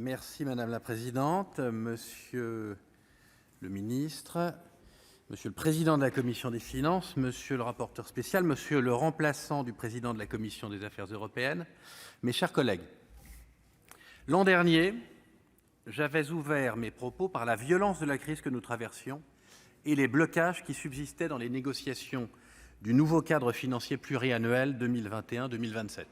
Merci madame la présidente, monsieur le ministre, monsieur le président de la commission des finances, monsieur le rapporteur spécial, monsieur le remplaçant du président de la commission des affaires européennes, mes chers collègues. L'an dernier, j'avais ouvert mes propos par la violence de la crise que nous traversions et les blocages qui subsistaient dans les négociations du nouveau cadre financier pluriannuel 2021-2027.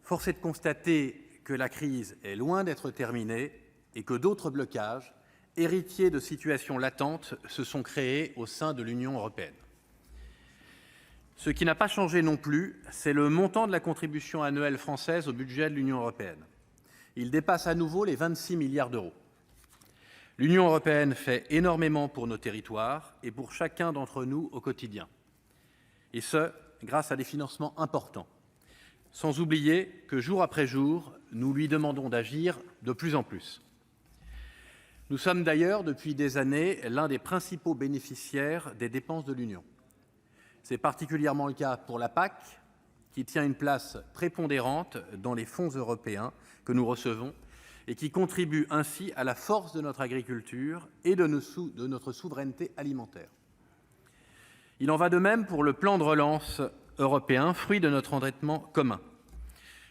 Force est de constater que la crise est loin d'être terminée et que d'autres blocages, héritiers de situations latentes, se sont créés au sein de l'Union européenne. Ce qui n'a pas changé non plus, c'est le montant de la contribution annuelle française au budget de l'Union européenne. Il dépasse à nouveau les 26 milliards d'euros. L'Union européenne fait énormément pour nos territoires et pour chacun d'entre nous au quotidien. Et ce, grâce à des financements importants. Sans oublier que jour après jour, nous lui demandons d'agir de plus en plus. Nous sommes d'ailleurs, depuis des années, l'un des principaux bénéficiaires des dépenses de l'Union. C'est particulièrement le cas pour la PAC, qui tient une place prépondérante dans les fonds européens que nous recevons et qui contribue ainsi à la force de notre agriculture et de notre souveraineté alimentaire. Il en va de même pour le plan de relance européen, fruit de notre endettement commun.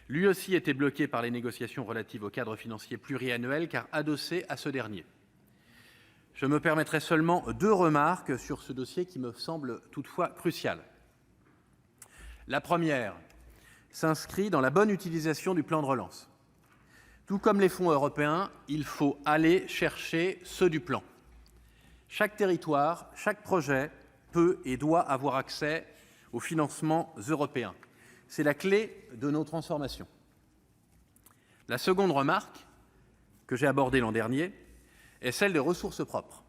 Lui aussi était bloqué par les négociations relatives au cadre financier pluriannuel, car adossé à ce dernier. Je me permettrai seulement 2 remarques sur ce dossier qui me semble toutefois crucial. La première s'inscrit dans la bonne utilisation du plan de relance. Tout comme les fonds européens, il faut aller chercher ceux du plan. Chaque territoire, chaque projet peut et doit avoir accès aux financements européens. C'est la clé de nos transformations. La seconde remarque, que j'ai abordée l'an dernier, est celle des ressources propres.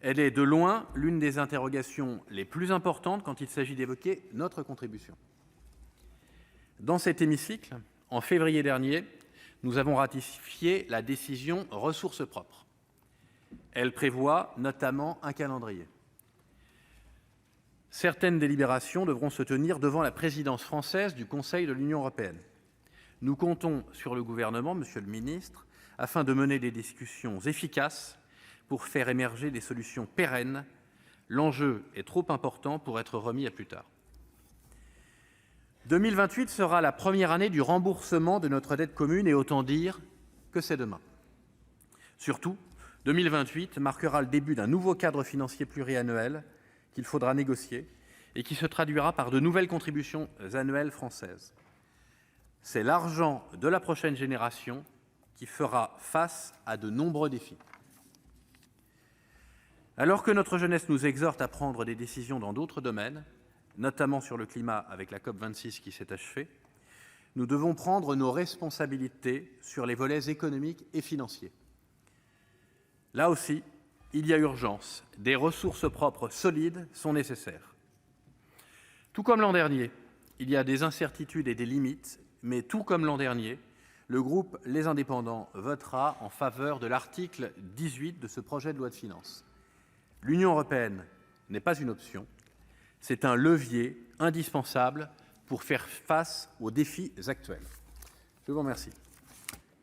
Elle est de loin l'une des interrogations les plus importantes quand il s'agit d'évoquer notre contribution. Dans cet hémicycle, en février dernier, nous avons ratifié la décision ressources propres. Elle prévoit notamment un calendrier. Certaines délibérations devront se tenir devant la présidence française du Conseil de l'Union européenne. Nous comptons sur le gouvernement, monsieur le ministre, afin de mener des discussions efficaces pour faire émerger des solutions pérennes. L'enjeu est trop important pour être remis à plus tard. 2028 sera la première année du remboursement de notre dette commune et autant dire que c'est demain. Surtout, 2028 marquera le début d'un nouveau cadre financier pluriannuel qu'il faudra négocier et qui se traduira par de nouvelles contributions annuelles françaises. C'est l'argent de la prochaine génération qui fera face à de nombreux défis. Alors que notre jeunesse nous exhorte à prendre des décisions dans d'autres domaines, notamment sur le climat avec la COP26 qui s'est achevée, nous devons prendre nos responsabilités sur les volets économiques et financiers. Là aussi, il y a urgence, des ressources propres solides sont nécessaires. Tout comme l'an dernier, il y a des incertitudes et des limites, mais tout comme l'an dernier, le groupe Les Indépendants votera en faveur de l'article 18 de ce projet de loi de finances. L'Union européenne n'est pas une option, c'est un levier indispensable pour faire face aux défis actuels. Je vous remercie.